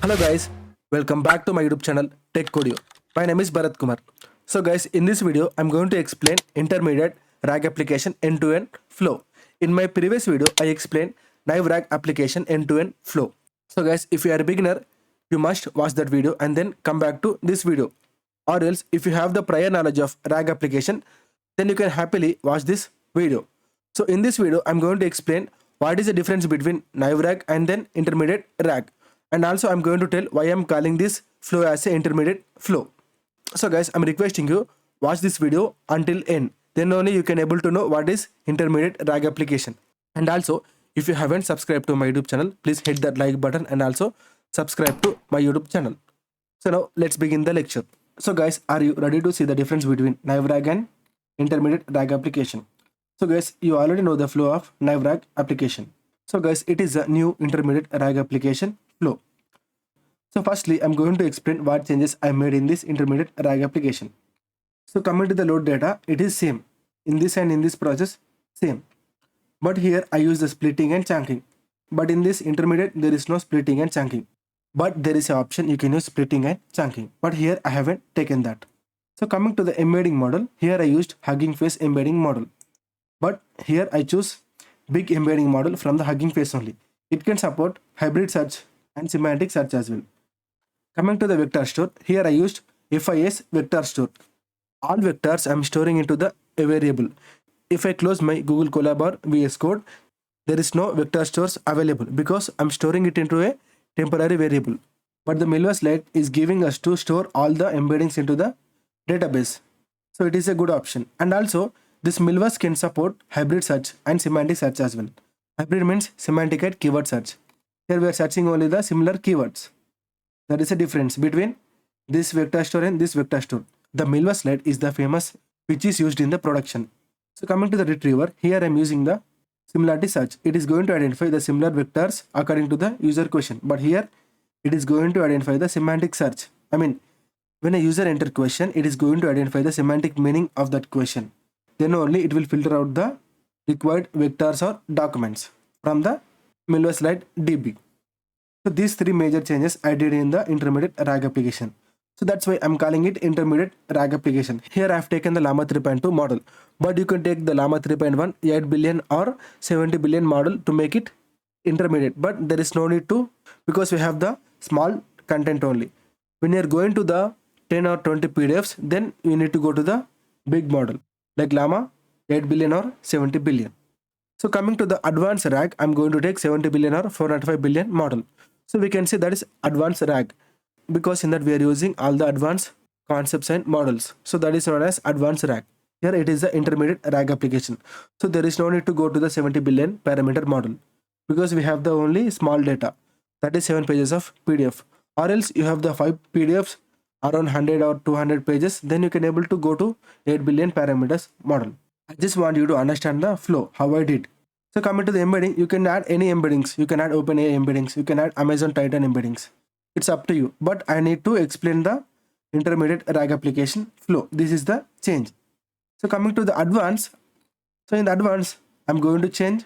Hello guys, welcome back to my YouTube channel techCodio. My name is Bharat Kumar. So guys, in this video I'm going to explain intermediate RAG application end-to-end flow. In my previous video I explained naive RAG application end-to-end flow. So guys, if you are a beginner, you must watch that video and then come back to this video. Or else if you have the prior knowledge of RAG application, then you can happily watch this video. So in this video I'm going to explain what is the difference between naive RAG and then intermediate RAG. And also I'm going to tell why I'm calling this flow as a intermediate flow. So guys, I'm requesting you watch this video until end. Then only you can able to know what is intermediate RAG application. And also if you haven't subscribed to my YouTube channel, please hit that like button and also subscribe to my YouTube channel. So now let's begin the lecture. So guys, are you ready to see the difference between naive RAG and intermediate RAG application? So guys, you already know the flow of naive RAG application. So guys, it is a new intermediate RAG application flow. So firstly, I'm going to explain what changes I made in this intermediate RAG application. So coming to the load data, it is same. In this and in this process, same. But here I use the splitting and chunking. But in this intermediate, there is no splitting and chunking. But there is an option you can use splitting and chunking. But here I haven't taken that. So coming to the embedding model, here I used Hugging Face embedding model. But here I choose big embedding model from the Hugging Face only. It can support hybrid search and semantic search as well. Coming to the vector store, here I used FIS vector store. All vectors I am storing into a variable. If I close my Google Colab or VS Code, there is no vector stores available because I am storing it into a temporary variable. But the Milvus Lite is giving us to store all the embeddings into the database. So it is a good option. And also this Milvus can support hybrid search and semantic search as well. Hybrid means semantic and keyword search. Here we are searching only the similar keywords. That is a difference between this vector store and this vector store. The Milvus Lite is the famous which is used in the production. So coming to the retriever, here I am using the similarity search. It is going to identify the similar vectors according to the user question. But here it is going to identify the semantic search. I mean, when a user enter question, it is going to identify the semantic meaning of that question. Then only it will filter out the required vectors or documents from the Milvus DB. So these three major changes I did in the intermediate RAG application. So that's why I'm calling it intermediate RAG application. Here I have taken the LLaMA 3.2 model, but you can take the LLaMA 3.1, 8 billion or 70 billion model to make it intermediate. But there is no need to, because we have the small content only. When you're going to the 10 or 20 PDFs, then you need to go to the big model like LLaMA 8 billion or 70 billion. So coming to the advanced RAG, I'm going to take 70 billion or 495 billion model. So we can say that is advanced RAG because in that we are using all the advanced concepts and models. So that is known as advanced RAG. Here it is the intermediate RAG application. So there is no need to go to the 70 billion parameter model because we have the only small data, that is 7 pages of PDF. Or else you have the 5 PDFs around 100 or 200 pages, then you can able to go to 8 billion parameters model. I just want you to understand the flow, how I did. So coming to the embedding, you can add any embeddings. You can add OpenAI embeddings. You can add Amazon Titan embeddings. It's up to you. But I need to explain the intermediate RAG application flow. This is the change. So coming to the advanced. So in the advanced, I'm going to change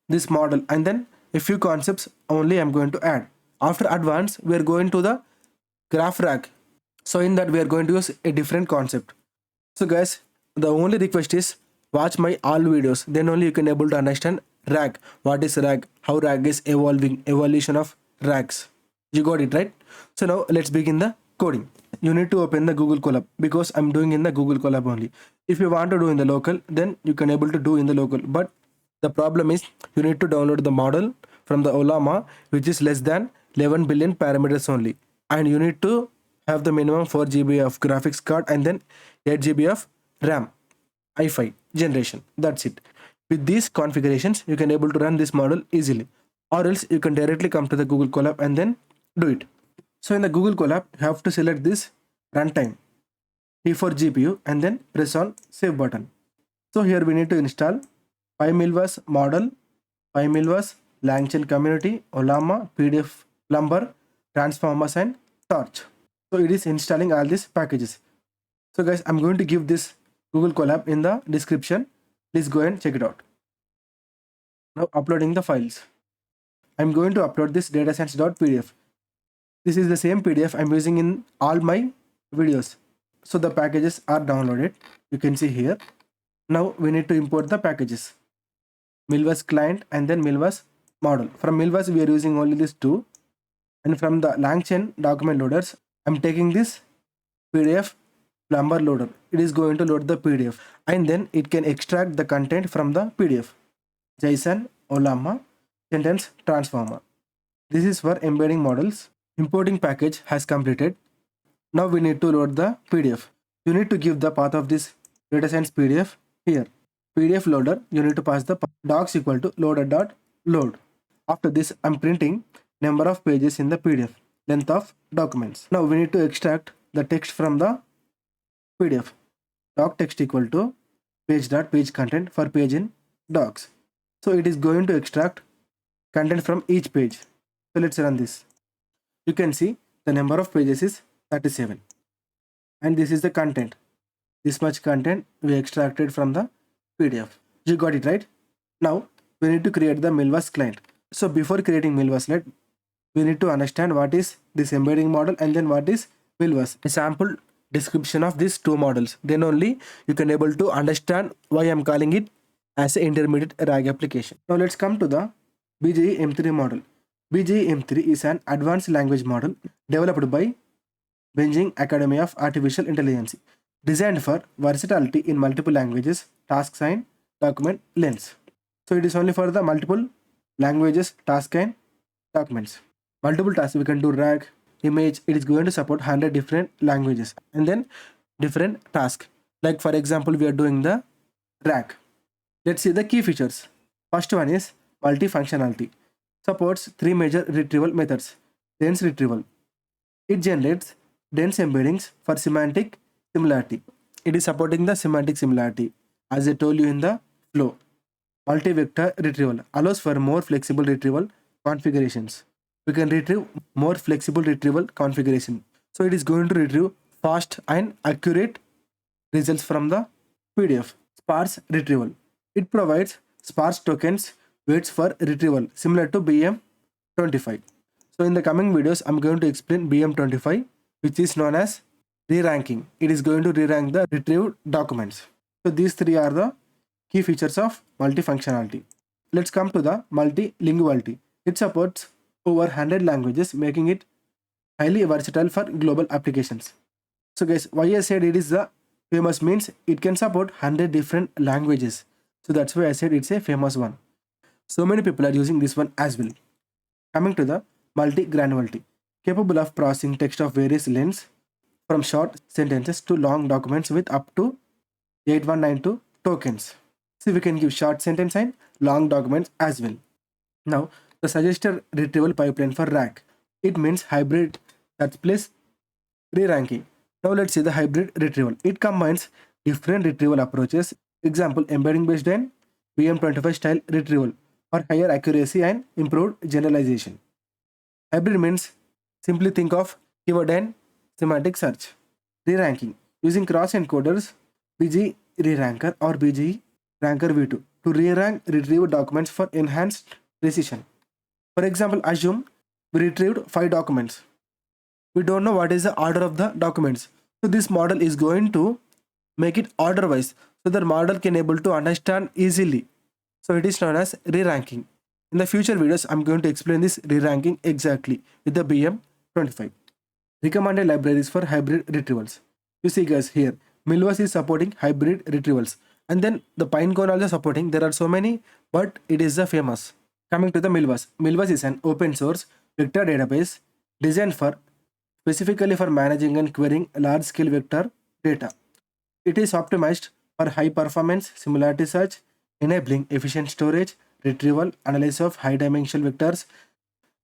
this model and then a few concepts only I'm going to add. After advanced, we are going to the graph RAG. So in that we are going to use a different concept. So guys, the only request is watch my all videos, then only you can able to understand RAG. What is RAG? How RAG is evolving, evolution of RAGs. You got it, right? So now let's begin the coding. You need to open the Google Colab because I'm doing in the Google Colab only. If you want to do in the local, then you can able to do in the local. But the problem is you need to download the model from the Ollama, which is less than 11 billion parameters only. And you need to have the minimum 4 GB of graphics card and then 8 GB of RAM. i5 generation. That's it. With these configurations, you can able to run this model easily. Or else you can directly come to the Google Colab and then do it. So in the Google Colab, you have to select this runtime T for GPU and then press on save button. So here we need to install BAAI Milvus model, BAAI Milvus LangChain Chain community, Ollama, PDF Plumber, Transformers and Torch. So it is installing all these packages. So guys, I'm going to give this Google Colab in the description. Please go and check it out. Now uploading the files. I'm going to upload this datascience.pdf. This is the same PDF I'm using in all my videos. So the packages are downloaded. You can see here. Now we need to import the packages. Milvus client and then Milvus model. From Milvus we are using only these two. And from the LLM Chain document loaders, I'm taking this PDF plumber loader. It is going to load the PDF and then it can extract the content from the PDF. JSON, Ollama, sentence transformer. This is for embedding models. Importing package has completed. Now we need to load the PDF. You need to give the path of this data science PDF here. PDF loader, you need to pass the docs equal to loader.load. After this, I'm printing number of pages in the PDF, length of documents. Now we need to extract the text from the PDF. Doc text equal to page content for page in docs. So it is going to extract content from each page. So let's run this. You can see the number of pages is 37. And this is the content. This much content we extracted from the PDF. You got it right? Now we need to create the Milvus client. So before creating Milvus, we need to understand what is this embedding model and then what is Milvus. A sample description of these two models. Then only you can able to understand why I'm calling it as an intermediate RAG application. Now let's come to the BAAI M3 model. BAAI M3 is an advanced language model developed by Beijing Academy of Artificial Intelligence, designed for versatility in multiple languages, tasks and document lengths. So it is only for the multiple languages, task and documents. Multiple tasks we can do RAG, image. It is going to support 100 different languages and then different tasks. Like for example, we are doing the RAG. Let's see the key features. First one is multifunctionality. Supports three major retrieval methods. Dense retrieval. It generates dense embeddings for semantic similarity. It is supporting the semantic similarity as I told you in the flow. Multi-vector retrieval allows for more flexible retrieval configurations. We can retrieve more flexible retrieval configuration. So it is going to retrieve fast and accurate results from the PDF. Sparse retrieval. It provides sparse tokens weights for retrieval similar to BM25. So in the coming videos, I'm going to explain BM25, which is known as re-ranking. It is going to re-rank the retrieved documents. So these three are the key features of multifunctionality. Let's come to the multilinguality. It supports over 100 languages, making it highly versatile for global applications. So guys, why I said it is the famous means it can support 100 different languages. So that's why I said it's a famous one. So many people are using this one as well. Coming to the multi-granularity, capable of processing text of various lengths from short sentences to long documents with up to 8192 tokens. So we can give short sentence and long documents as well. Now the suggested retrieval pipeline for RAG. It means hybrid search plus re-ranking. Now let's see the hybrid retrieval. It combines different retrieval approaches. Example, embedding based and BM25 style retrieval for higher accuracy and improved generalization. Hybrid means simply think of keyword and semantic search. Re-ranking using cross-encoders BG re-ranker or BG ranker v2 to re-rank retrieved documents for enhanced precision. For example, assume we retrieved 5 documents. We don't know what is the order of the documents. So this model is going to make it order wise so the model can able to understand easily. So it is known as re-ranking. In the future videos, I'm going to explain this re-ranking exactly with the BM25. Recommended libraries for hybrid retrievals. You see guys here, Milvus is supporting hybrid retrievals. And then the Pinecone also supporting. There are so many, but it is the famous. Coming to the Milvus. Milvus is an open source vector database designed specifically for managing and querying large scale vector data. It is optimized for high performance similarity search, enabling efficient storage, retrieval, analysis of high dimensional vectors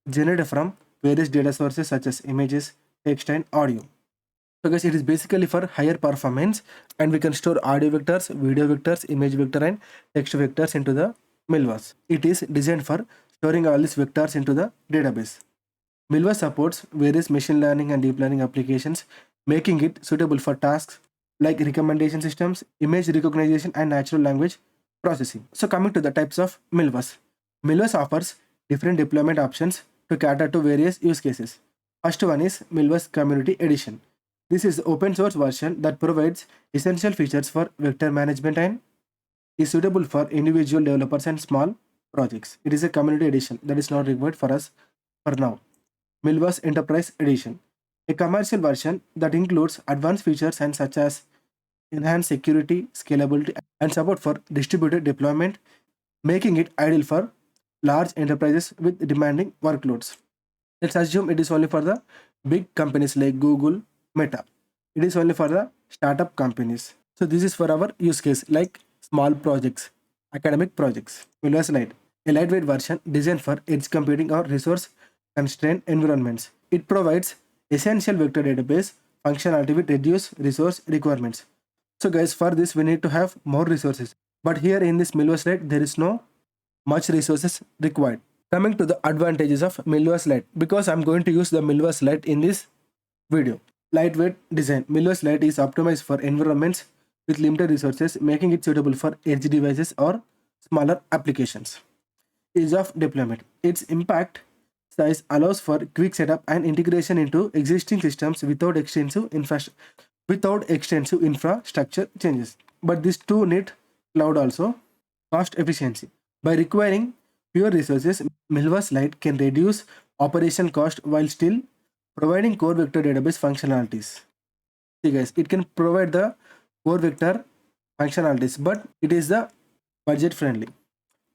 generated from various data sources such as images, text and audio. So guys, it is basically for higher performance and we can store audio vectors, video vectors, image vector and text vectors into the Milvus. It is designed for storing all these vectors into the database. Milvus supports various machine learning and deep learning applications, making it suitable for tasks like recommendation systems, image recognition and natural language processing. So coming to the types of Milvus. Milvus offers different deployment options to cater to various use cases. First one is Milvus Community Edition. This is the open source version that provides essential features for vector management and is suitable for individual developers and small projects. It is a community edition that is not required for us for now. Milvus Enterprise Edition, a commercial version that includes advanced features and such as enhanced security, scalability, and support for distributed deployment, making it ideal for large enterprises with demanding workloads. Let's assume it is only for the big companies like Google, Meta. It is only for the startup companies. So this is for our use case like small projects, academic projects. Milvus Lite, a lightweight version designed for edge computing or resource constrained environments. It provides essential vector database functionality with reduced resource requirements. So guys, for this we need to have more resources. But here in this Milvus Lite, there is no much resources required. Coming to the advantages of Milvus Lite, because I'm going to use the Milvus Lite in this video. Lightweight design. Milvus Lite is optimized for environments with limited resources, making it suitable for edge devices or smaller applications. Ease of deployment. Its impact size allows for quick setup and integration into existing systems without extensive infrastructure changes. But this too need cloud also. Cost efficiency. By requiring fewer resources, Milvus Lite can reduce operational cost while still providing core vector database functionalities. See guys, it can provide the core vector functionalities, but it is the budget friendly.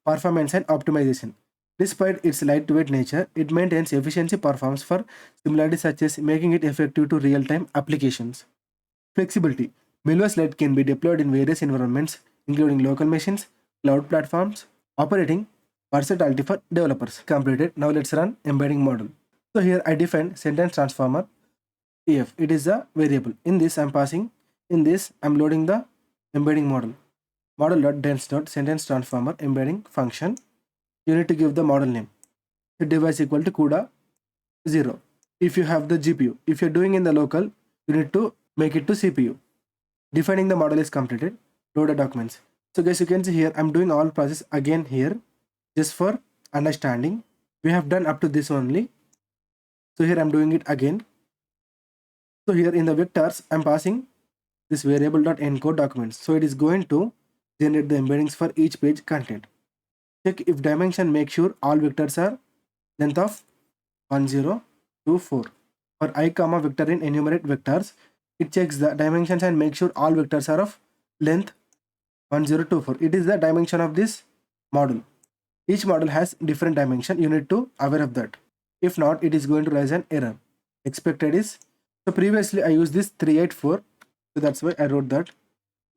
Performance and optimization. Despite its lightweight nature, it maintains efficiency performance for similarities such as making it effective to real-time applications. Flexibility. Milvus Lite can be deployed in various environments, including local machines, cloud platforms, operating versatility for developers. Completed. Now let's run embedding model. So here I defined sentence transformer EF. It is a variable. In this I'm loading the embedding model. Model.dense.sentence transformer embedding function. You need to give the model name. The device equal to CUDA 0. If you have the GPU, if you're doing in the local, you need to make it to CPU. Defining the model is completed. Load the documents. So guys, you can see here I'm doing all process again here just for understanding. We have done up to this only. So here I'm doing it again. So here in the vectors I'm passing this variable.encode documents. So it is going to generate the embeddings for each page content. Check if dimension, make sure all vectors are length of 1024. For I comma vector in enumerate vectors, it checks the dimensions and make sure all vectors are of length 1024. It is the dimension of this model. Each model has different dimension. You need to aware of that. If not, it is going to raise an error. Expected is, so previously I used this 384, so that's why I wrote that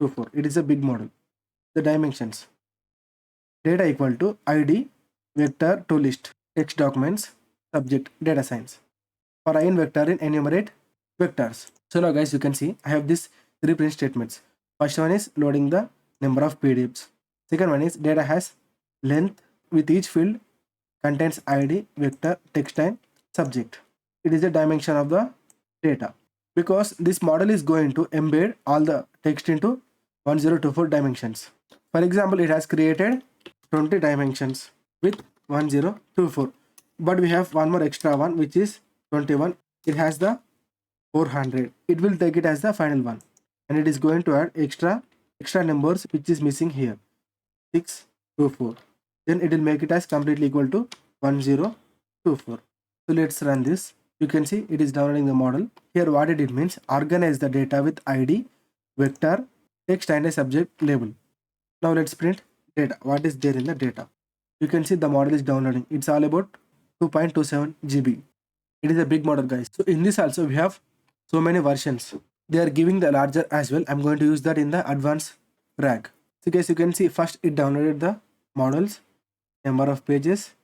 24. It is a big model. The dimensions. Data equal to ID vector to list text documents subject data science. For I in vector in enumerate vectors. So now guys, you can see I have these three print statements. First one is loading the number of PDFs. Second one is data has length with each field contains ID vector text and subject. It is the dimension of the data because this model is going to embed all the text into 1024 dimensions. For example, it has created 20 dimensions with 1024, but we have one more extra one which is 21. It has the 400. It will take it as the final one, and it is going to add extra numbers which is missing here 624. Then it will make it as completely equal to 1024. So let's run this. You can see it is downloading the model. Here what it means, organize the data with ID, vector, text and a subject label. Now let's print data. What is there in the data? You can see the model is downloading. It's all about 2.27 GB. It is a big model guys. So in this also we have so many versions. They are giving the larger as well. I'm going to use that in the advanced RAG. So guys, you can see first it downloaded the models, number of pages,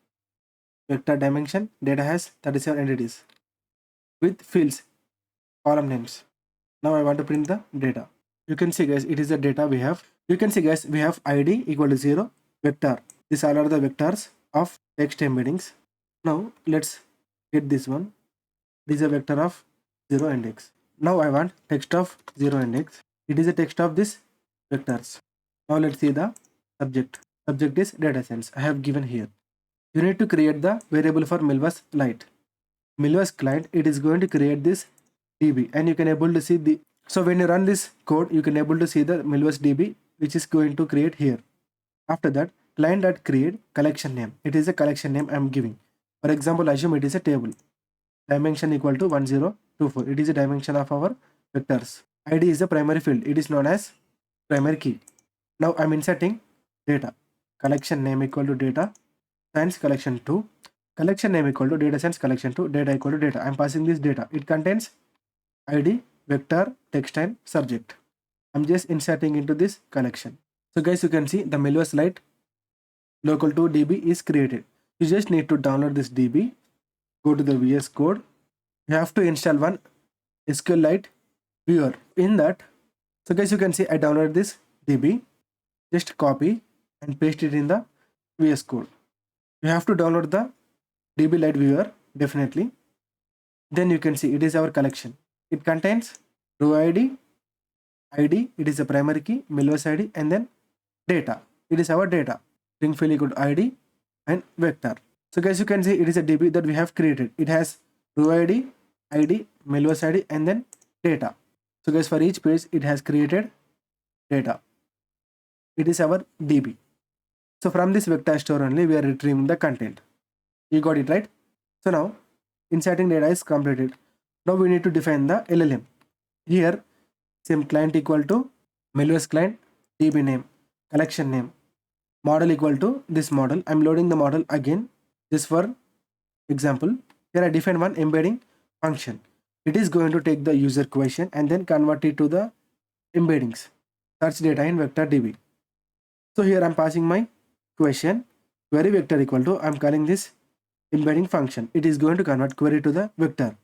vector dimension, data has 37 entities with fields, column names. Now I want to print the data. You can see guys, it is the data we have. You can see guys, we have ID equal to 0, vector. These all are the vectors of text embeddings. Now let's get this one. This is a vector of 0 index. Now I want text of 0 index. It is a text of this vectors. Now let's see the subject. Subject is data science. I have given here. You need to create the variable for Milvus Lite. Milvus client, it is going to create this DB, and you can able to see the, so when you run this code, you can able to see the Milvus DB which is going to create here. After that, client.create collection name. It is a collection name I am giving. For example, assume it is a table. Dimension equal to 1024. It is a dimension of our vectors. ID is the primary field. It is known as primary key. Now I am inserting data. Collection name equal to data science collection 2. Collection name equal to data science collection 2. Data equal to data. I am passing this data. It contains ID, vector, text and subject. I'm just inserting into this collection. So guys, you can see the Milvus Lite local to DB is created. You just need to download this DB, go to the VS Code. You have to install one SQLite viewer. In that, so guys, you can see I downloaded this DB. Just copy and paste it in the VS Code. You have to download the DB Lite viewer definitely. Then you can see it is our collection. It contains row ID, it is a primary key, Milvus ID, and then data. It is our data. String field equal to ID and vector. So guys, you can see it is a DB that we have created. It has row ID, Milvus ID, and then data. So guys, for each page, it has created data. It is our DB. So from this vector store only, we are retrieving the content. You got it, right? So now, inserting data is completed. Now we need to define the LLM. Here, same client equal to Milvus client, DB name, collection name, model equal to this model. I'm loading the model again, just for example. Here I define one embedding function. It is going to take the user question and then convert it to the embeddings, search data in vector DB. So here I'm passing my question, query vector equal to, I'm calling this embedding function. It is going to convert query to the vector.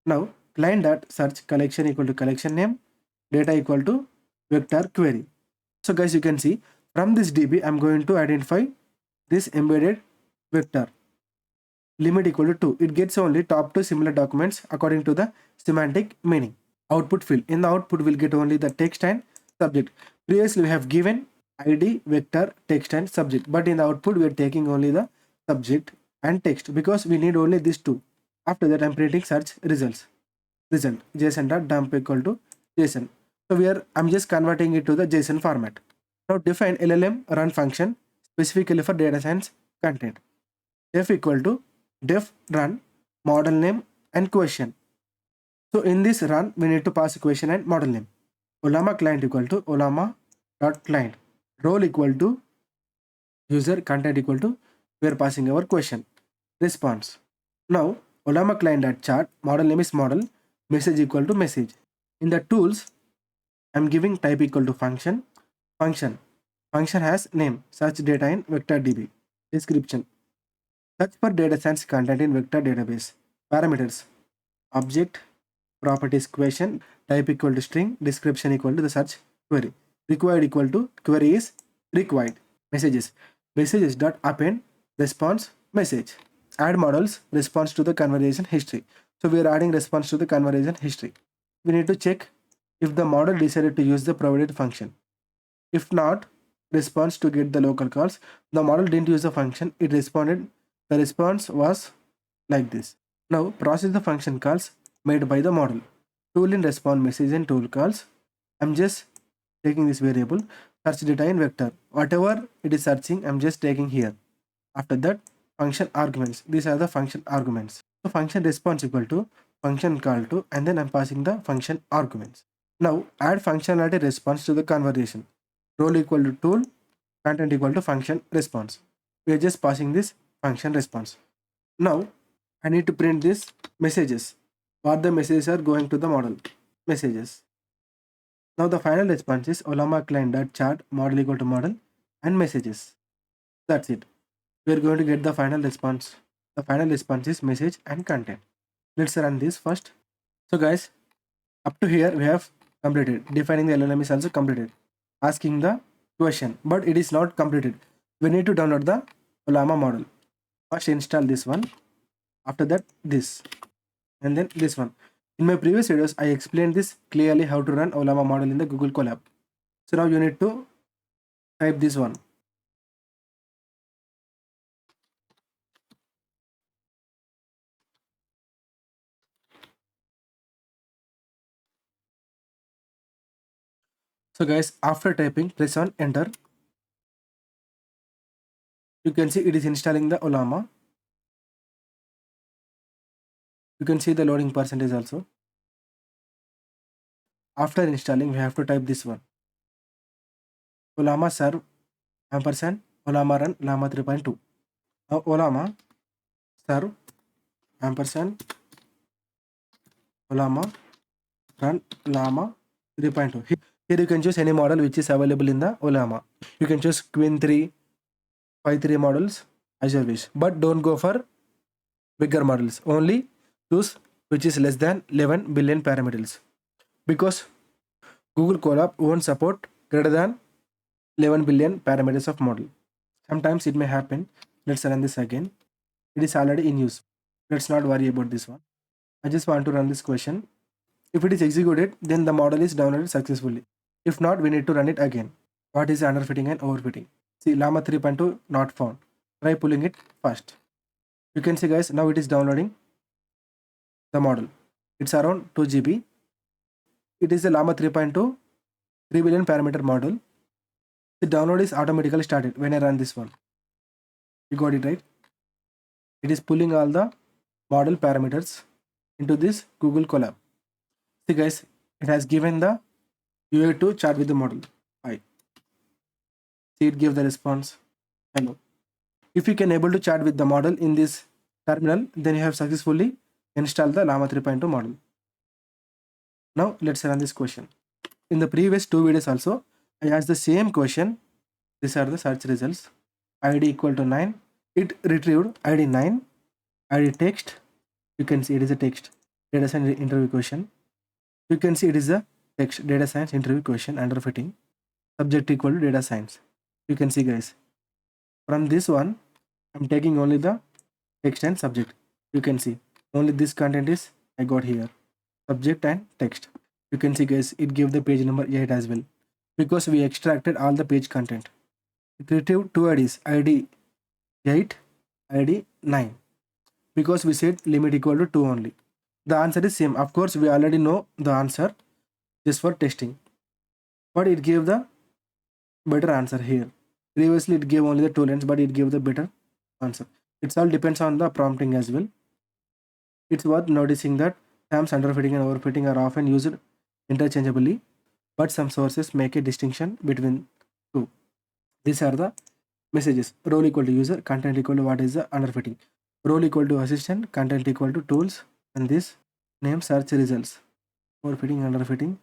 Now client dot search collection equal to collection name, data equal to vector query. So guys, you can see from this DB, I'm going to identify this embedded vector. Limit equal to 2. It gets only top 2 similar documents according to the semantic meaning. Output field. In the output, we'll get only the text and subject. Previously, we have given ID, vector, text and subject. But in the output, we are taking only the subject and text because we need only these two. After that, I'm printing search results. Result JSON.dump equal to JSON. So I'm just converting it to the JSON format. Now define LLM run function specifically for data science content. Def equal to def run model name and question. So in this run, we need to pass a question and model name. Ollama client equal to Ollama.client. Role equal to user, content equal to, we are passing our question. Response. Now Ollama client.chart, model name is model, message equal to message. In the tools, I'm giving type equal to function. Function has name, search data in vector DB. Description, search for data science content in vector database. Parameters, object, properties question, type equal to string, description equal to the search query. Required equal to query is required. Messages dot append response message. Add models response to the conversation history. So we are adding response to the conversation history. We need to check if the model decided to use the provided function. If not, response to get the local calls. The model didn't use the function, it responded. The response was like this. Now process the function calls made by the model. Tool in response message and tool calls. I'm just taking this variable, search data in vector. Whatever it is searching, I'm just taking here. After that, function arguments. These are the function arguments. So function response equal to function call to, and then I'm passing the function arguments. Now add functionality response to the conversation. Role equal to tool, content equal to function response. We are just passing this function response. Now I need to print this messages. What the messages are going to the model. Messages. Now the final response is Ollama client.chart, model equal to model, and messages. That's it. We are going to get the final response. The final response is message and content. Let's run this first. So guys, up to here we have completed. Defining the LLM is also completed. Asking the question, but it is not completed. We need to download the Ollama model. First install this one. After that this. And then this one. In my previous videos, I explained this clearly how to run Ollama model in the Google Colab. So now you need to type this one. So guys, after typing, press on enter. You can see it is installing the Ollama. You can see the loading percentage also. After installing, we have to type this one. Ollama serve ampersand Ollama run llama 3.2. Now Ollama serve ampersand Ollama run llama 3.2. Here you can choose any model which is available in the Ollama. You can choose Queen 3, 5.3 models as your wish, but don't go for bigger models. Only choose which is less than 11 billion parameters, because Google Colab won't support greater than 11 billion parameters of model. Sometimes it may happen. Let's run this again. It is already in use. Let's not worry about this one. I just want to run this question. If it is executed, then the model is downloaded successfully. If not, we need to run it again. What is underfitting and overfitting? See, llama 3.2 not found. Try pulling it first. You can see guys, now it is downloading the model. It's around 2 GB. It is a llama 3.2 3 billion parameter model. The download is automatically started when I run this one. You got it right? It is pulling all the model parameters into this Google Colab. See guys, it has given the UI to chat with the model. Hi. See, it gives the response. Hello. If you can able to chat with the model in this terminal, then you have successfully installed the llama 3.2 model. Now let's run this question. In the previous two videos also, I asked the same question. These are the search results. ID equal to 9. It retrieved ID 9. ID text. You can see it is a text. Data science interview question. You can see it is a text data science interview question under fitting. Subject equal to data science. You can see guys. From this one, I'm taking only the text and subject. You can see only this content is I got here. Subject and text. You can see guys, it gave the page number 8 as well, because we extracted all the page content. It retrieved two IDs, ID 8, ID 9, because we said limit equal to 2 only. The answer is same. Of course, we already know the answer just for testing, but it gave the better answer here. Previously, it gave only the 2 lines, but it gave the better answer. It all depends on the prompting as well. It's worth noticing that terms underfitting and overfitting are often used interchangeably, but some sources make a distinction between two. These are the messages. Role equal to user, content equal to what is the underfitting. Role equal to assistant, content equal to tools, and this name search results. Overfitting, underfitting.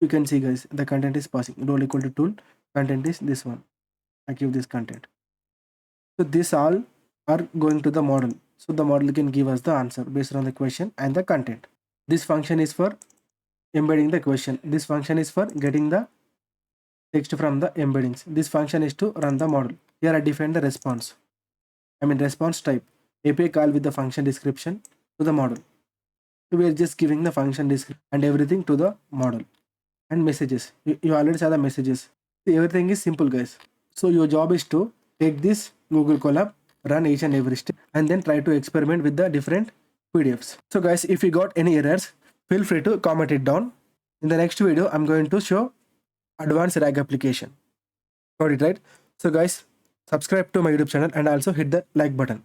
You can see guys, the content is passing. Role equal to tool, content is this one. I give this content. So this all are going to the model. So the model can give us the answer based on the question and the content. This function is for embedding the question. This function is for getting the text from the embeddings. This function is to run the model. Here I define the response. Response type. API call with the function description to the model. So we are just giving the function description and everything to the model. And messages. You already saw the messages. Everything is simple guys. So your job is to take this Google Colab, run each and every step, and then try to experiment with the different PDFs. So guys, if you got any errors, feel free to comment it down. In the next video, I'm going to show advanced RAG application. Got it right? So guys, subscribe to my YouTube channel and also hit the like button.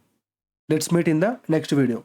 Let's meet in the next video.